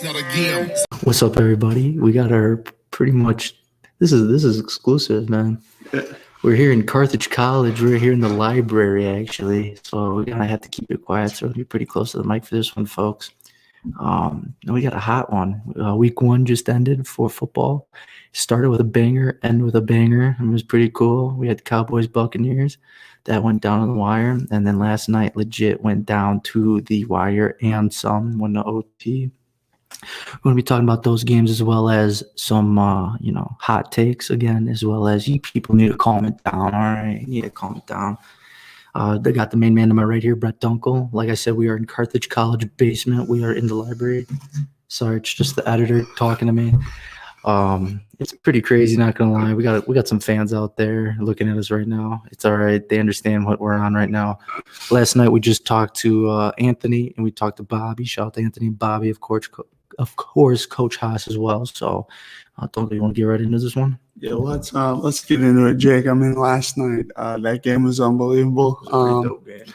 It's not a game. What's up, everybody? We got our pretty much. This is exclusive, man. We're here in Carthage College. We're here in the library, actually. So we're gonna have to keep it quiet. So we'll be pretty close to the mic for this one, folks. We got a hot one. Week 1 just ended for football. Started with a banger, ended with a banger. It was pretty cool. We had Cowboys Buccaneers. That went down on the wire, and then last night legit went down to the wire and some went to OT. We're going to be talking about those games as well as some, hot takes again, as well as you people need to calm it down. All right, you need to calm it down. They got the main man to my right here, Brett Dunkel. Like I said, we are in Carthage College basement. We are in the library. Sorry, it's just the editor talking to me. It's pretty crazy, not gonna lie. We got some fans out there looking at us right now. It's all right. They understand what we're on right now. Last night we just talked to Anthony and we talked to Bobby. Shout out to Anthony and Bobby, of course, Coach Haas as well. So, don't you want to get right into this one? Yeah, let's get into it, Jake. I mean, last night that game was unbelievable. It was a pretty dope game.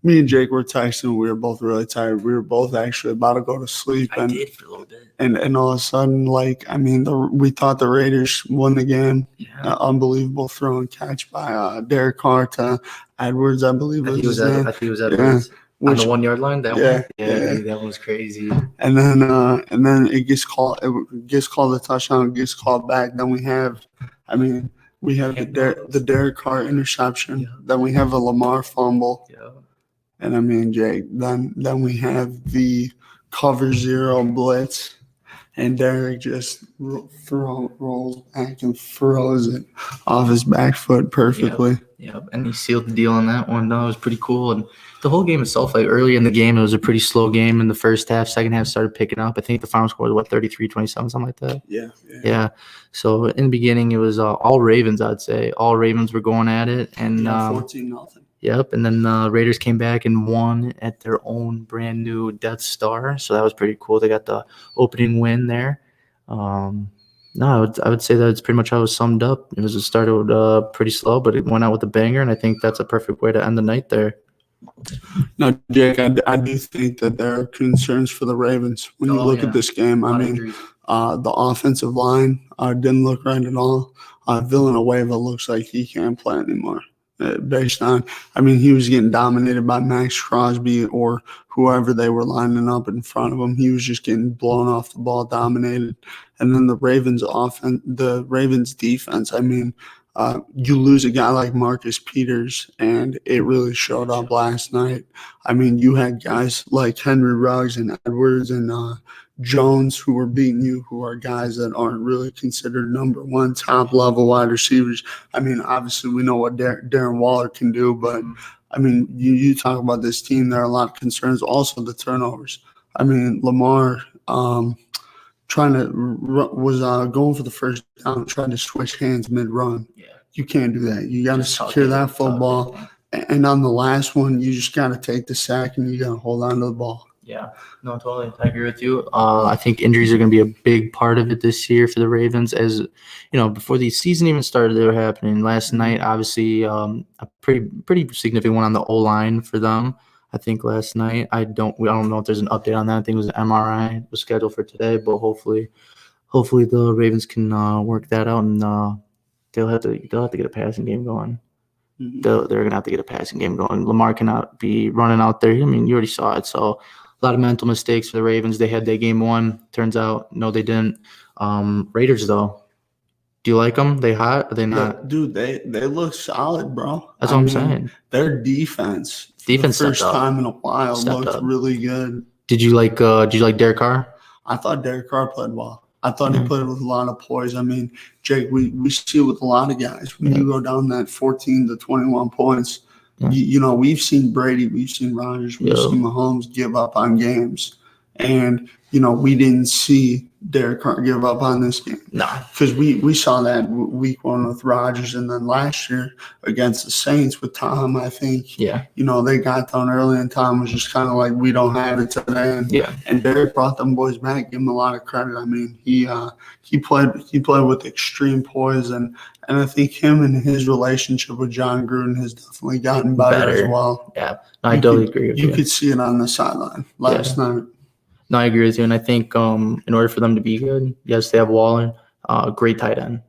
Me and Jake were texting. We were both really tired. We were both actually about to go to sleep. I did for a little bit. And all of a sudden, we thought the Raiders won the game. Yeah. Unbelievable throw and catch by Derek Carr to Edwards, I believe I think his name. it was Edwards. Yeah. On the 1 yard line, that Yeah, one? yeah. Dude, that one was crazy. And then it gets called. It gets called a touchdown. It gets called back. Then we have the Derek Carr interception. Yeah. Then we have a Lamar fumble. Yeah. And I mean, Jake. Then we have the cover 0 blitz, and Derek just rolls back and throws it off his back foot perfectly. Yeah, and he sealed the deal on that one. That was pretty cool. And the whole game itself, like early in the game, it was a pretty slow game in the first half. Second half started picking up. I think the final score was 33-27, something like that. Yeah. So in the beginning, it was all Ravens, I'd say. All Ravens were going at it, and 14-0. Yep, and then the Raiders came back and won at their own brand new Death Star. So that was pretty cool. They got the opening win there. No, I would say that it's pretty much how it was summed up. It started pretty slow, but it went out with a banger, and I think that's a perfect way to end the night there. No, Jake, I do think that there are concerns for the Ravens when you look at this game. I mean, the offensive line didn't look right at all. Villanueva looks like he can't play anymore. Based on, I mean, he was getting dominated by Max Crosby or whoever they were lining up in front of him. He was just getting blown off the ball, dominated. And then the Ravens defense, I mean, you lose a guy like Marcus Peters, and it really showed up last night. I mean, you had guys like Henry Ruggs and Edwards and Jones who were beating you, who are guys that aren't really considered number 1 top-level wide receivers. I mean, obviously we know what Darren Waller can do, but, I mean, you talk about this team, there are a lot of concerns. Also the turnovers. I mean, Lamar was going for the first down, trying to switch hands mid-run. Yeah. You can't do that. You got to secure that football. And on the last one, you just got to take the sack and you got to hold on to the ball. Yeah, no, totally. I agree with you. I think injuries are going to be a big part of it this year for the Ravens. As you know, before the season even started, they were happening. Last night, obviously, a pretty significant one on the O-line for them. I think last night. I don't know if there's an update on that. I think it was an MRI. It was scheduled for today, but hopefully the Ravens can work that out, and they'll have to get a passing game going. Mm-hmm. They're gonna have to get a passing game going. Lamar cannot be running out there. I mean, you already saw it. So a lot of mental mistakes for the Ravens. They had their game 1. Turns out, no, they didn't. Raiders, though. Do you like them? They hot? Are they not? Yeah, dude, they look solid, bro. That's what I'm saying. Their defense for the first time in a while looked really good. Did you like Derek Carr? I thought Derek Carr played well. I thought he played with a lot of poise. I mean, Jake, we see it with a lot of guys. When you go down that 14 to 21 points, you know, we've seen Brady, we've seen Rodgers, we've seen Mahomes give up on games. And, you know, we didn't see Derek Carr give up on this game. No. Because we saw that week 1 with Rodgers, and then last year against the Saints with Tom, I think. Yeah. You know, they got down early, and Tom was just kind of like, we don't have it today. And Derek brought them boys back, give him a lot of credit. I mean, he played with extreme poise, and I think him and his relationship with John Gruden has definitely gotten better as well. Yeah, I totally agree with you. You could see it on the sideline last night. No, I agree with you, and I think in order for them to be good, yes, they have Waller, great tight end,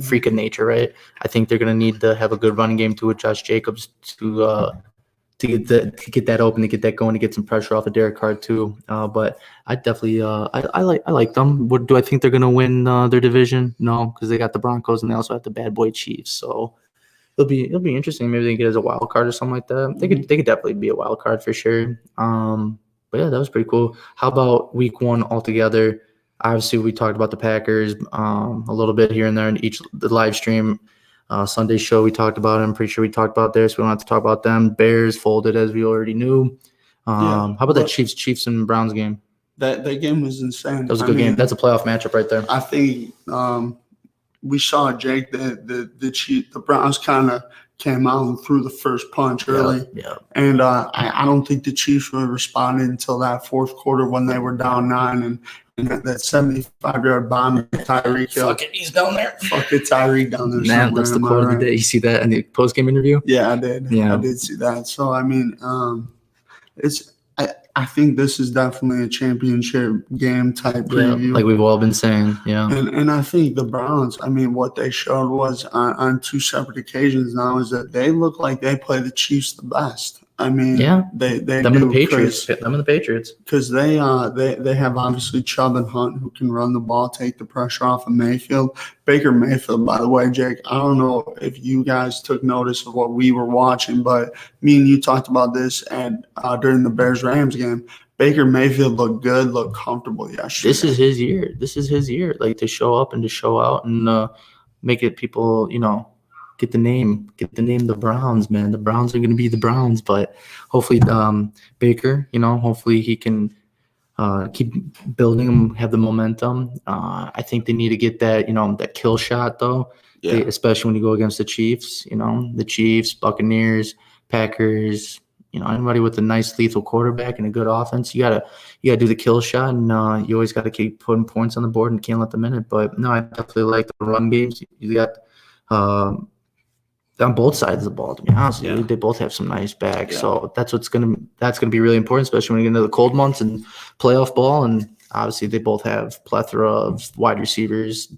freak of nature, right? I think they're gonna need to have a good running game too with Josh Jacobs to get that open, to get that going, to get some pressure off of Derek Carr too. But I definitely I like them. What do I think they're gonna win their division? No, because they got the Broncos and they also have the bad boy Chiefs. So it'll be interesting. Maybe they get as a wild card or something like that. They could definitely be a wild card for sure. But yeah, that was pretty cool. How about week one altogether? Obviously, we talked about the Packers a little bit here and there in the live stream. Sunday show we talked about it. I'm pretty sure we talked about this. We don't have to talk about them. Bears folded as we already knew. How about that Chiefs and Browns game? That game was insane. That was a good game. That's a playoff matchup right there. I think we saw Jake the Browns kind of came out and threw the first punch early. Yeah. And I don't think the Chiefs really responded until that fourth quarter when they were down 9 and that 75-yard bomb to Tyreek Hill. Fuck it, he's down there. Fuck it, Tyreek down there. Man, that's the quote of the day. You see that in the post-game interview? Yeah, I did. Yeah. I did see that. So, I mean, I think this is definitely a championship game type preview. Like we've all been saying, yeah. And I think the Browns, I mean, what they showed was on 2 separate occasions now is that they look like they play the Chiefs the best. I mean, they them do. And the Patriots. Them and the Patriots. Because they have obviously Chubb and Hunt who can run the ball, take the pressure off of Mayfield. Baker Mayfield, by the way, Jake, I don't know if you guys took notice of what we were watching, but me and you talked about this during the Bears-Rams game. Baker Mayfield looked good, looked comfortable yesterday. This is his year. This is his year, like to show up and to show out and make it people, get the name the Browns, man. The Browns are going to be the Browns, but hopefully Baker, hopefully he can keep building them, have the momentum. I think they need to get that, that kill shot though, especially when you go against the Chiefs, the Chiefs, Buccaneers, Packers, anybody with a nice lethal quarterback and a good offense, you gotta do the kill shot, and you always got to keep putting points on the board and can't let them in it. But no, I definitely like the run games. You got on both sides of the ball, to be honest with you. They both have some nice backs. So that's gonna be really important, especially when you get into the cold months and playoff ball. And obviously they both have plethora of wide receivers,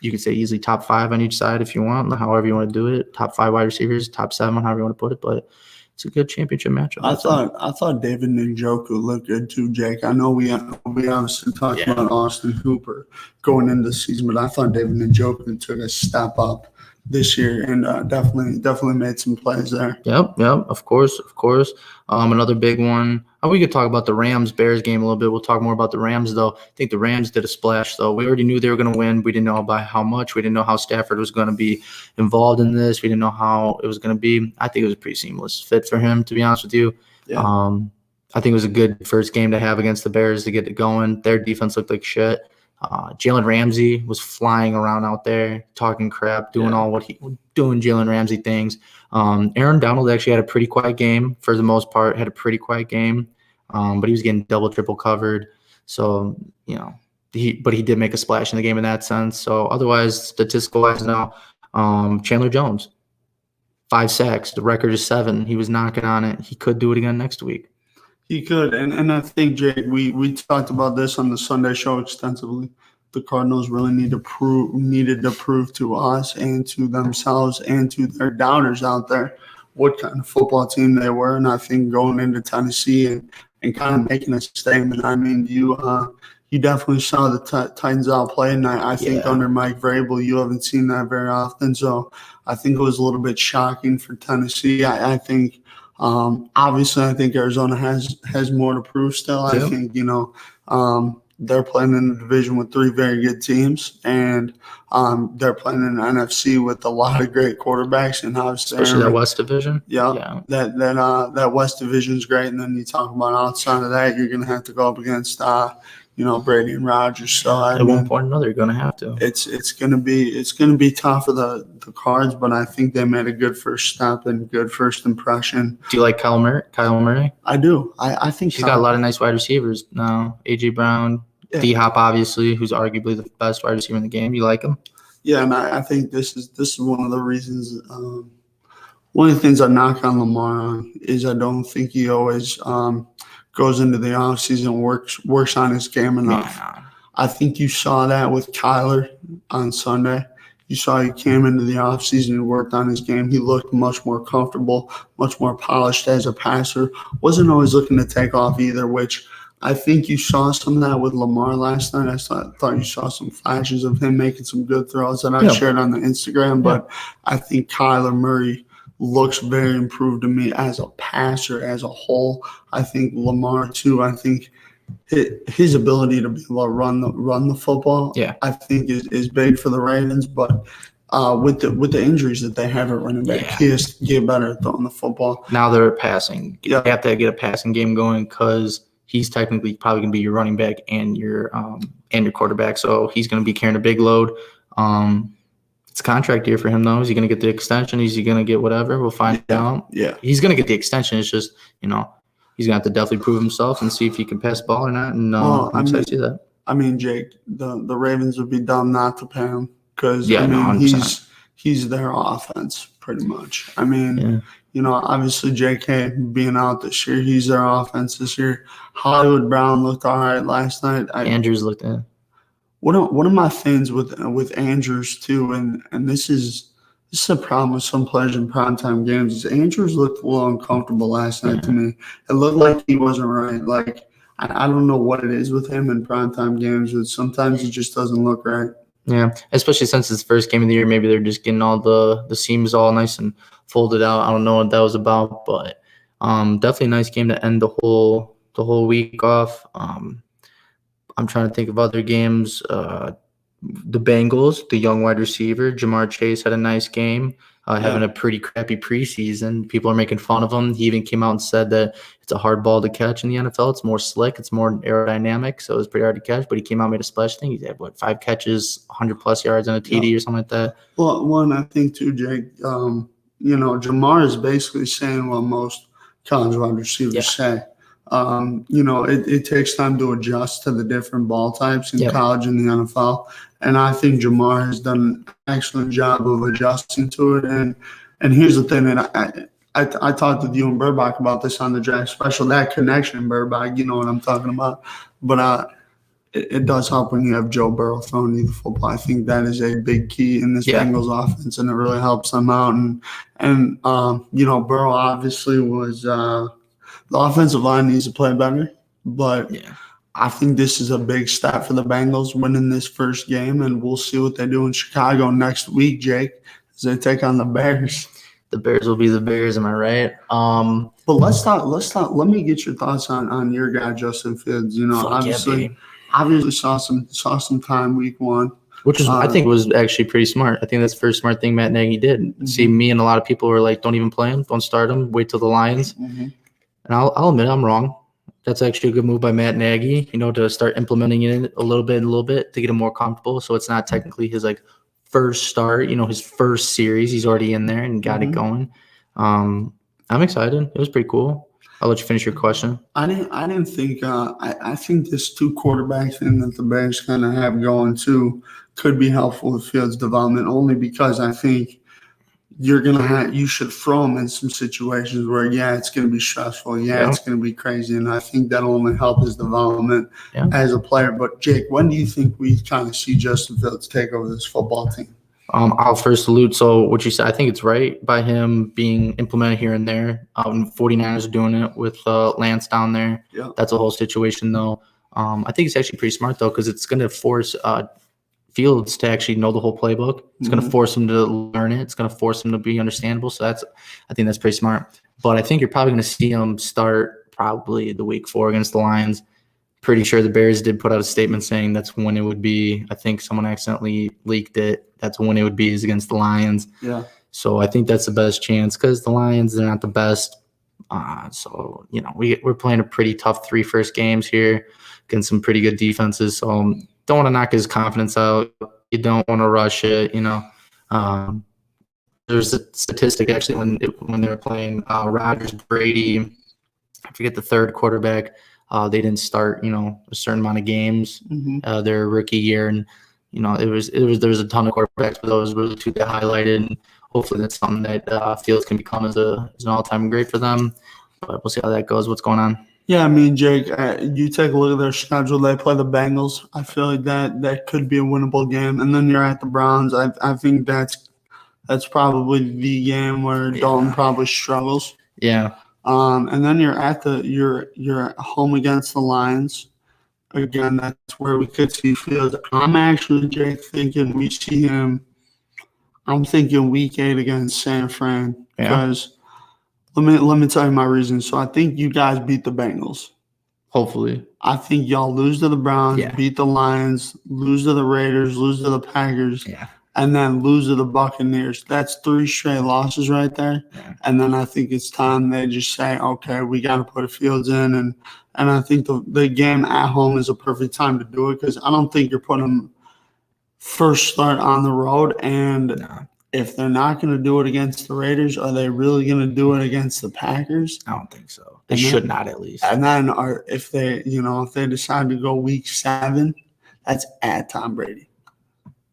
you could say easily top 5 on each side if you want, however you want to do it. Top 5 wide receivers, top 7, however you want to put it, but it's a good championship matchup. I thought David Njoku looked good too, Jake. I know we obviously talked about Austin Hooper going into the season, but I thought David Njoku took a step up this year and definitely made some plays there. Yep, of course. Another big one. We could talk about the Rams-Bears game a little bit. We'll talk more about the Rams, though. I think the Rams did a splash, though. We already knew they were going to win. We didn't know by how much. We didn't know how Stafford was going to be involved in this. We didn't know how it was going to be. I think it was a pretty seamless fit for him, to be honest with you. Yeah. I think it was a good first game to have against the Bears to get it going. Their defense looked like shit. Jalen Ramsey was flying around out there, talking crap, doing Jalen Ramsey things. Aaron Donald actually had a pretty quiet game for the most part, but he was getting double, triple covered. So, he did make a splash in the game in that sense. So otherwise, statistical-wise now, Chandler Jones, 5 sacks. The record is 7. He was knocking on it. He could do it again next week. He could, and I think, Jake, we talked about this on the Sunday show extensively. The Cardinals really needed to prove to us and to themselves and to their doubters out there what kind of football team they were. And I think going into Tennessee and kind of making a statement. I mean, you definitely saw the Titans outplay, and I think under Mike Vrabel, you haven't seen that very often. So I think it was a little bit shocking for Tennessee. I think. Obviously, I think Arizona has more to prove still. I think, they're playing in a division with 3 very good teams, and they're playing in an NFC with a lot of great quarterbacks, and obviously especially that West Division. Yeah. That West Division's great, and then you talk about outside of that, you're going to have to go up against Brady and Rodgers. So at one point or another, you're gonna have to. It's gonna be tough for the Cards, but I think they made a good first step and good first impression. Do you like Kyle Murray? I do. I think he's got a lot of nice wide receivers now. AJ Brown, D-Hop, obviously, who's arguably the best wide receiver in the game. You like him? Yeah, and I think this is one of the reasons. One of the things I knock on Lamar on is I don't think he always goes into the offseason, works on his game enough. Yeah. I think you saw that with Kyler on Sunday. You saw he came into the offseason and worked on his game. He looked much more comfortable, much more polished as a passer. Wasn't always looking to take off either, which I think you saw some of that with Lamar last night. I thought you saw some flashes of him making some good throws that I shared on the Instagram. But I think Kyler Murray looks very improved to me as a passer as a whole. I think Lamar too. I think his ability to be able to run the football, I think is big for the Ravens. But with the injuries that they have at running back, he has to get better at throwing the football. Now they're passing. You have to get a passing game going because he's technically probably going to be your running back and your quarterback. So he's going to be carrying a big load. It's a contract year for him, though. Is he going to get the extension? Is he going to get whatever? We'll find out. Yeah, he's going to get the extension. It's just, he's going to have to definitely prove himself and see if he can pass the ball or not. And I'm excited to see that. I mean, Jake, the Ravens would be dumb not to pay him because, he's their offense pretty much. I mean, obviously JK being out this year, he's their offense this year. Hollywood Brown looked all right last night. Andrews looked in. One of my things with Andrews too, and this is a problem with some players in primetime games, is Andrews looked a little uncomfortable last night to me. It looked like he wasn't right. Like I don't know what it is with him in primetime games, but sometimes it just doesn't look right. Yeah, especially since it's the first game of the year, maybe they're just getting all the seams all nice and folded out. I don't know what that was about, but definitely a nice game to end the whole week off. I'm trying to think of other games. The Bengals, the young wide receiver, Jamar Chase had a nice game, having a pretty crappy preseason. People are making fun of him. He even came out and said that it's a hard ball to catch in the NFL. It's more slick. It's more aerodynamic, so it's pretty hard to catch. But he came out and made a splash thing. He had, 5 catches, 100-plus yards and a TD or something like that. Well, one, I think, too, Jake, Jamar is basically saying what most college wide receivers say. It takes time to adjust to the different ball types in college and the NFL. And I think Jamar has done an excellent job of adjusting to it. And here's the thing, and I talked with you and Burbach about this on the draft special, that connection, Burbach, you know what I'm talking about. But it does help when you have Joe Burrow throwing you the football. I think that is a big key in this Bengals offense, and it really helps them out. And Burrow obviously was the offensive line needs to play better, but I think this is a big step for the Bengals winning this first game, and we'll see what they do in Chicago next week, Jake, as they take on the Bears. The Bears will be the Bears, am I right? But let's talk. Let me get your thoughts on your guy, Justin Fields. Obviously saw some time week 1. Which is, I think, was actually pretty smart. I think that's the first smart thing Matt Nagy did. Mm-hmm. See, me and a lot of people were like, don't even play him, don't start him, wait till the Lions. Mm-hmm. And I'll admit I'm wrong. That's actually a good move by Matt Nagy, to start implementing it a little bit to get him more comfortable. So it's not technically his first start, his first series. He's already in there and got it going. I'm excited. It was pretty cool. I'll let you finish your question. I didn't think I think this 2 quarterback thing that the Bears kind of have going too could be helpful with Fields' development, only because I think you should throw him in some situations where it's going to be stressful, it's going to be crazy, and I think that'll only help his development as a player. But Jake, when do you think we kind of see Justin Fields take over this football team? I'll first salute. So what you said, I think it's right by him being implemented here and there. 49ers are doing it with Lance down there. Yeah. That's a whole situation, though. I think it's actually pretty smart, though, because it's going to force Fields to actually know the whole playbook. It's going to force him to learn it. It's going to force him to be understandable. So I think that's pretty smart. But I think you're probably going to see him start probably the week 4 against the Lions. Pretty sure the Bears did put out a statement saying that's when it would be. I think someone accidentally leaked it. That's when it would be, is against the Lions. Yeah. So I think that's the best chance because the Lions, they're not the best. We're playing a pretty tough 3 first games here against some pretty good defenses. So don't want to knock his confidence out. You don't want to rush it. There's a statistic actually when they were playing Rodgers, Brady. I forget the third quarterback. They didn't start, a certain amount of games their rookie year, and there was a ton of quarterbacks, but those were the 2 that highlighted. And hopefully, that's something that Fields can become as an all-time great for them. But we'll see how that goes. What's going on? Yeah, I mean, Jake, you take a look at their schedule. They play the Bengals. I feel like that could be a winnable game. And then you're at the Browns. I think that's probably the game where Dalton probably struggles. Yeah. And then you're at home against the Lions. Again, that's where we could see Fields. I'm actually, Jake, thinking we see him. I'm thinking week 8 against San Fran because let me tell you my reasons. So I think you guys beat the Bengals. Hopefully. I think y'all lose to the Browns, beat the Lions, lose to the Raiders, lose to the Packers, and then lose to the Buccaneers. That's 3 straight losses right there. Yeah. And then I think it's time they just say, okay, we got to put Fields in. And I think the game at home is a perfect time to do it because I don't think you're putting first start on the road. And if they're not going to do it against the Raiders, are they really going to do it against the Packers? I don't think so. They should not, at least. And then if they decide to go week 7, that's at Tom Brady.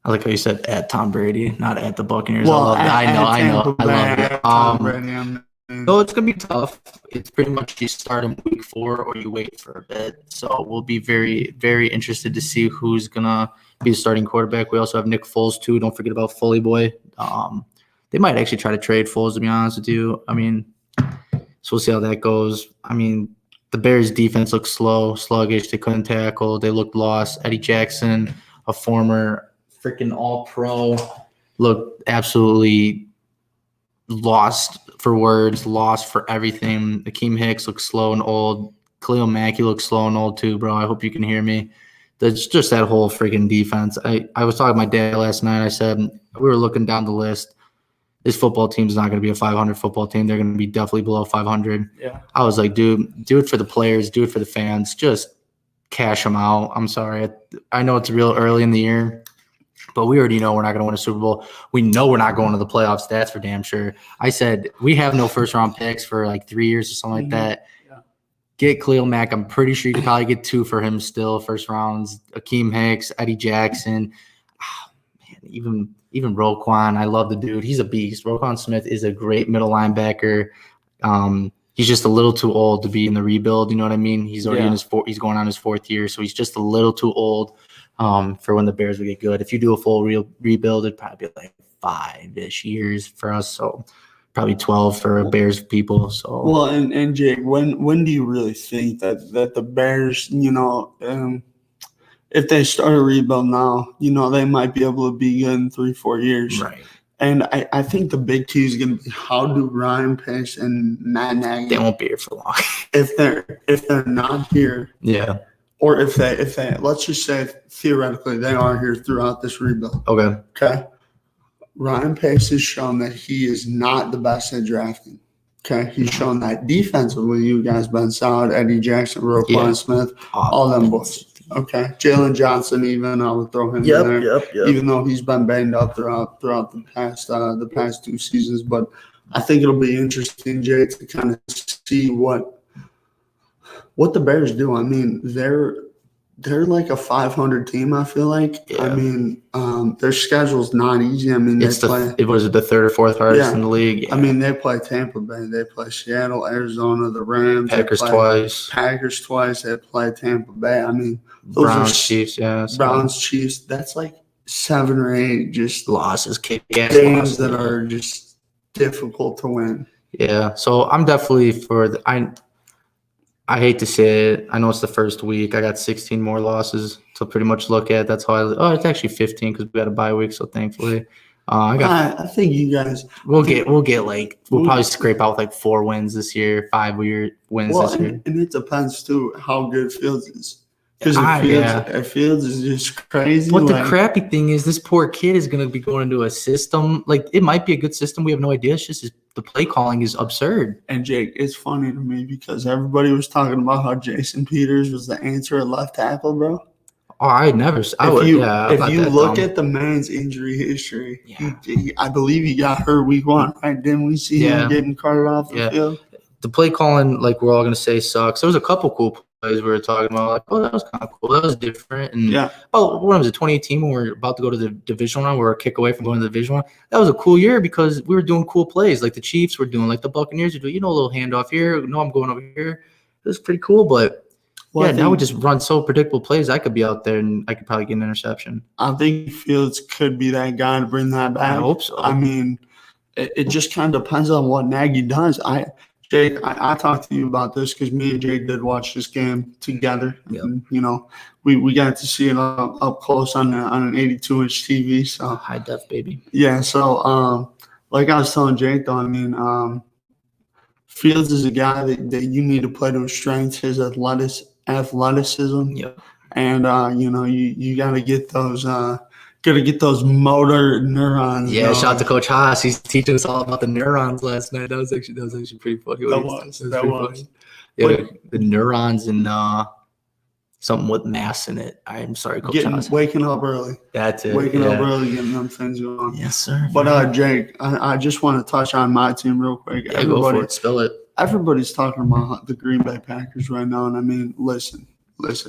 I like how you said at Tom Brady, not at the Buccaneers. Well, I love it. Tom Brady, So it's gonna be tough. It's pretty much you start in week 4 or you wait for a bit. So we'll be very, very interested to see who's gonna be the starting quarterback. We also have Nick Foles too. Don't forget about Foley Boy. They might actually try to trade Foles, to be honest with you. I mean, so we'll see how that goes. I mean, the Bears defense looks slow, sluggish. They couldn't tackle. They looked lost. Eddie Jackson, a former freaking all-pro, looked absolutely lost for words, lost for everything. Akeem Hicks looks slow and old. Khalil Mack, he looks slow and old too, bro. I hope you can hear me. That's just that whole freaking defense. I was talking to my dad last night. I said, we were looking down the list. This football team is not going to be a 500 football team. They're going to be definitely below 500. Yeah. I was like, dude, do it for the players. Do it for the fans. Just cash them out. I'm sorry. I know it's real early in the year, but we already know we're not going to win a Super Bowl. We know we're not going to the playoffs. That's for damn sure. I said we have no first-round picks for like 3 years or something like that. Yeah. Get Khalil Mack. I'm pretty sure you could probably get 2 for him still, first rounds. Akeem Hicks, Eddie Jackson. Oh, man, even Roquan. I love the dude. He's a beast. Roquan Smith is a great middle linebacker. He's just a little too old to be in the rebuild. You know what I mean? He's already in he's going on his 4th year, so he's just a little too old for when the Bears would get good. If you do a full rebuild, it'd probably be like 5-ish years for us. So probably 12 for Bears people. So well, and Jake, when do you really think that the Bears, if they start a rebuild now, they might be able to be good in 3-4 years. Right. And I think the big key is going to be how do Ryan Pace and Matt Nagy. They won't be here for long. if they're not here. Yeah. Or if they let's just say theoretically they are here throughout this rebuild. Okay. Ryan Pace has shown that he is not the best at drafting. Okay. He's shown that defensively, you guys been solid. Eddie Jackson, Roquan Smith, all them boys. Okay, Jalen Johnson, even I would throw him in there. Yep. Even though he's been banged up throughout the past 2 seasons, but I think it'll be interesting, Jay, to kind of see what the Bears do. I mean, they're like a 500 team. I feel like. Yeah. I mean, their schedule's not easy. I mean, it was the 3rd or 4th hardest in the league. Yeah. I mean, they play Tampa Bay, they play Seattle, Arizona, the Rams, Packers twice. They play Tampa Bay. I mean. Browns, Chiefs, Browns, Chiefs. That's like 7 or 8 just losses, games that are just difficult to win. Yeah, so I'm definitely for I hate to say it. I know it's the first week. I got 16 more losses to pretty much look at. That's how it's actually 15 because we got a bye week. So thankfully, I think you guys we'll probably scrape out like 4 wins this year, 5 wins this year. And it depends too how good Fields is. Because Fields is just crazy. But the crappy thing is this poor kid is going to be going into a system. Like, it might be a good system. We have no idea. It's just the play calling is absurd. And, Jake, it's funny to me because everybody was talking about how Jason Peters was the answer at left tackle, bro. Oh, if you look at the man's injury history, I believe he got hurt week 1, right? Didn't we see him getting carted off the field? The play calling, like we're all going to say, sucks. There was a couple cool plays we were talking about, like, oh, that was kind of cool. That was different. And when was it, 2018 when we were about to go to the divisional round? We were a kick away from going to the divisional round. That was a cool year because we were doing cool plays, like the Chiefs were doing, like the Buccaneers were doing. A little handoff here. No, I'm going over here. was pretty cool. But Well, yeah, now we just run so predictable plays. I could be out there and I could probably get an interception. I think Fields could be that guy to bring that back. I hope so. I mean, it just kind of depends on what Nagy does. Jake, I talked to you about this because me and Jake did watch this game together. Yep. And, we got to see it up close on an 82-inch TV. So High def, baby. yeah. So like I was telling Jake, though, I mean, Fields is a guy that you need to play to his strengths, his athleticism. Yep. And you got to get those motor neurons. Yeah, shout out to Coach Haas. He's teaching us all about the neurons last night. That was actually pretty funny. That was. Yeah, the neurons and something with mass in it. I'm sorry, Coach Haas. Waking up early. That's it. Waking up early, getting them things going. Yes, sir. But Jake, I just want to touch on my team real quick. Yeah, go for it. Spill it. Everybody's talking about the Green Bay Packers right now, and I mean, listen,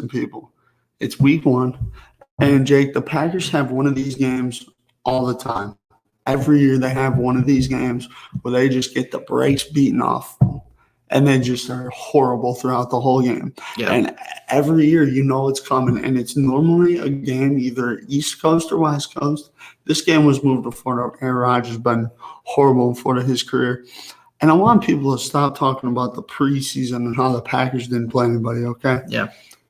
people. It's week 1. And, Jake, the Packers have one of these games all the time. Every year they have one of these games where they just get the brakes beaten off them, and they just are horrible throughout the whole game. Yeah. And every year it's coming, and it's normally a game either East Coast or West Coast. This game was moved to Florida. Aaron Rodgers has been horrible in Florida his career. And I want people to stop talking about the preseason and how the Packers didn't play anybody, okay? Yeah.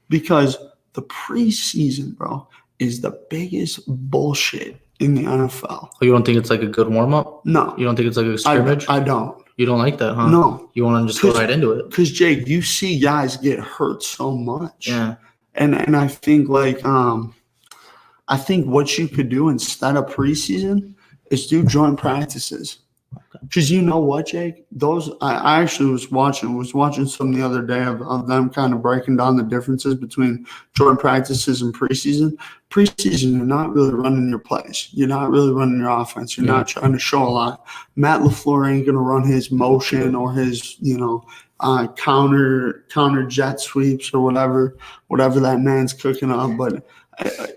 Because the preseason, bro, is the biggest bullshit in the NFL. Oh, you don't think it's like a good warm-up? No. You don't think it's like a scrimmage? I don't. You don't like that, huh? No. You want to just go right into it? Because, Jake, you see guys get hurt so much. Yeah. And I think, I think what you could do instead of preseason is do joint practices. Because you know what, Jake? I actually was watching some the other day of them kind of breaking down the differences between joint practices and preseason. Preseason, you're not really running your plays. You're not really running your offense. You're not trying to show a lot. Matt LaFleur ain't going to run his motion or his, counter jet sweeps or whatever that man's cooking up. But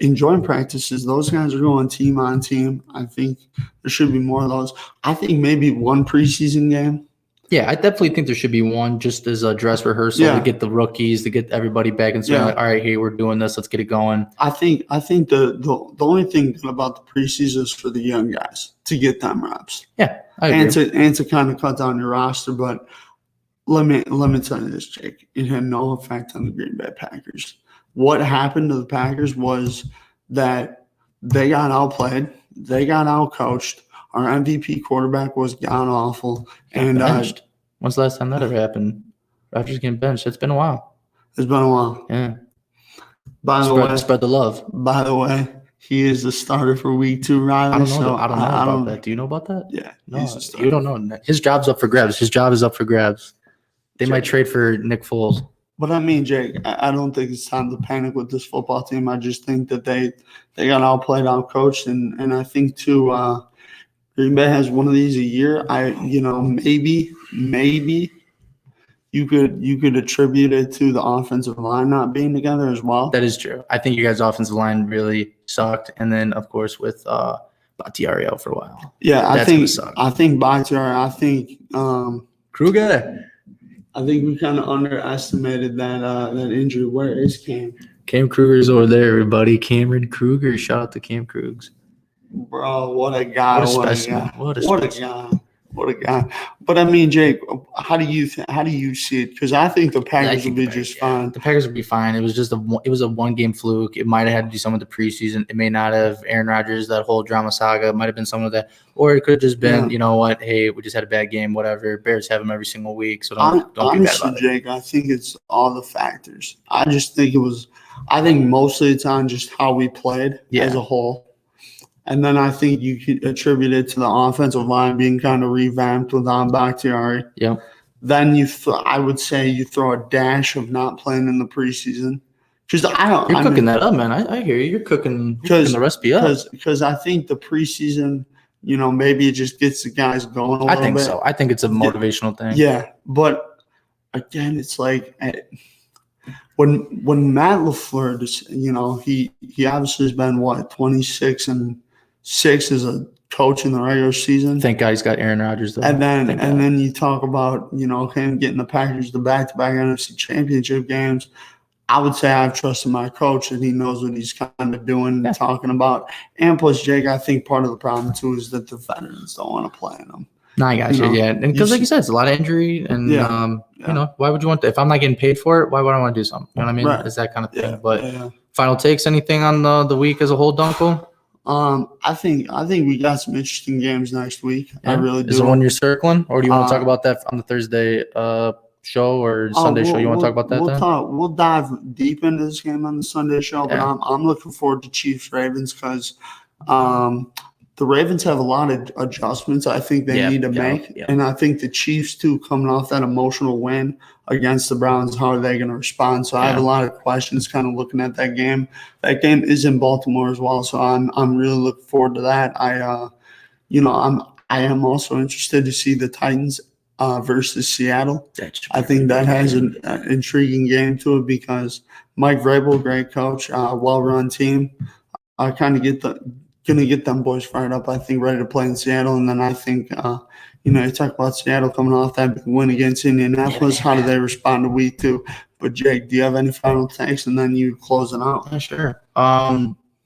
in joint practices, those guys are going team on team. I think there should be more of those. I think maybe one preseason game. Yeah, I definitely think there should be one just as a dress rehearsal to get the rookies, to get everybody back and saying, all right, hey, we're doing this. Let's get it going. I think the only thing good about the preseason is for the young guys to get them reps. Yeah, I agree. And to kind of cut down your roster. But let me tell you this, Jake. It had no effect on the Green Bay Packers. What happened to the Packers was that they got outplayed. They got outcoached. Our MVP quarterback was god awful. And benched. When's the last time that ever happened? Rodgers getting benched. It's been a while. It's been a while. Yeah. Spread the love. By the way, he is the starter for week 2, Riley. I don't know about that. Do you know about that? Yeah. No, you don't know. His job's up for grabs. His job is up for grabs. They might trade for Nick Foles. But I mean, Jake, I don't think it's time to panic with this football team. I just think that they got outplayed, outcoached, and I think too, Green Bay has one of these a year. Maybe you could attribute it to the offensive line not being together as well. That is true. I think you guys' offensive line really sucked, and then of course with Bakhtiari out for a while. Yeah, I think Bakhtiari. I think Kruger. I think we kind of underestimated that injury. Where is Cam? Cam Kruger's over there, everybody. Cameron Kruger. Shout out to Cam Krugs. Bro, what a guy! What a specimen! What a guy! What a guy! But I mean, Jake, how do you see it? Because I think the Packers will be just fine. The Packers will be fine. It was a one-game fluke. It might have had to do some of the preseason. It may not have. Aaron Rodgers, that whole drama saga, might have been some of that, or it could have just been, you know what? Hey, we just had a bad game. Whatever. Bears have them every single week, so don't be bad about it. Jake, I think it's all the factors. I just think it was. I think most of the time, just how we played as a whole. And then I think you could attribute it to the offensive line being kind of revamped with Bakhtiari. Yep. Then I would say you throw a dash of not playing in the preseason. Because You're cooking that up, man. I hear you. You're cooking the recipe up. Because I think the preseason, maybe it just gets the guys going a little bit. I think so. I think it's a motivational thing. Yeah. But again, it's like when Matt LaFleur, he obviously has been 26-6 as a coach in the regular season. Thank God he's got Aaron Rodgers though. And Thank God. then you talk about, him getting the Packers to back-to-back NFC Championship games. I would say I've trusted my coach and he knows what he's kind of doing and talking about. And plus, Jake, I think part of the problem too is that the veterans don't want to play in them. No, I got you. Yeah, and because like you said, it's a lot of injury, and why would you want that? If I'm not getting paid for it, why would I want to do something? You know what I mean? Right. It's that kind of thing. Yeah, But final takes, anything on the week as a whole, Dunkel? I think we got some interesting games next week. Yeah. I really do. Is there one you're circling, or do you want to talk about that on the Thursday show or Sunday show? You want to talk about that? We'll dive deep into this game on the Sunday show, but I'm looking forward to Chiefs Ravens because the Ravens have a lot of adjustments I think they need to make. Yep. And I think the Chiefs, too, coming off that emotional win against the Browns, how are they going to respond? So I have a lot of questions kind of looking at that game. That game is in Baltimore as well, so I'm really looking forward to that. I am also interested to see the Titans versus Seattle. I think that has an intriguing game to it because Mike Vrabel, great coach, well-run team, kind of going to get them boys fired up, I think, ready to play in Seattle. And then I think, you talk about Seattle coming off that big win against Indianapolis. How do they respond to week 2? But, Jake, do you have any final takes? And then you close it out. Yeah, sure.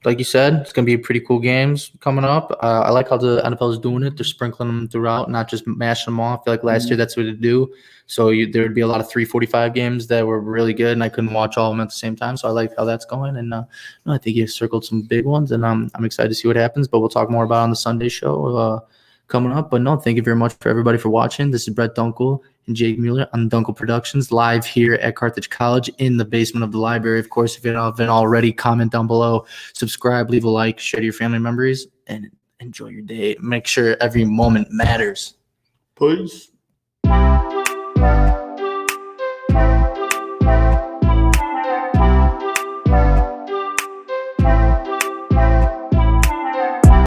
Like you said, it's going to be pretty cool games coming up. I like how the NFL is doing it. They're sprinkling them throughout, not just mashing them off. I feel like last year that's what they do. So there would be a lot of 3:45 games that were really good, and I couldn't watch all of them at the same time. So I like how that's going. And I think you circled some big ones, and I'm excited to see what happens. But we'll talk more about it on the Sunday show coming up. But no, thank you very much for everybody for watching. This is Brett Dunkel and Jake Mueller on Dunkel Productions, live here at Carthage College in the basement of the library. Of course, if you haven't already, comment down below, subscribe, leave a like, share to your family members, and enjoy your day. Make sure every moment matters. Peace.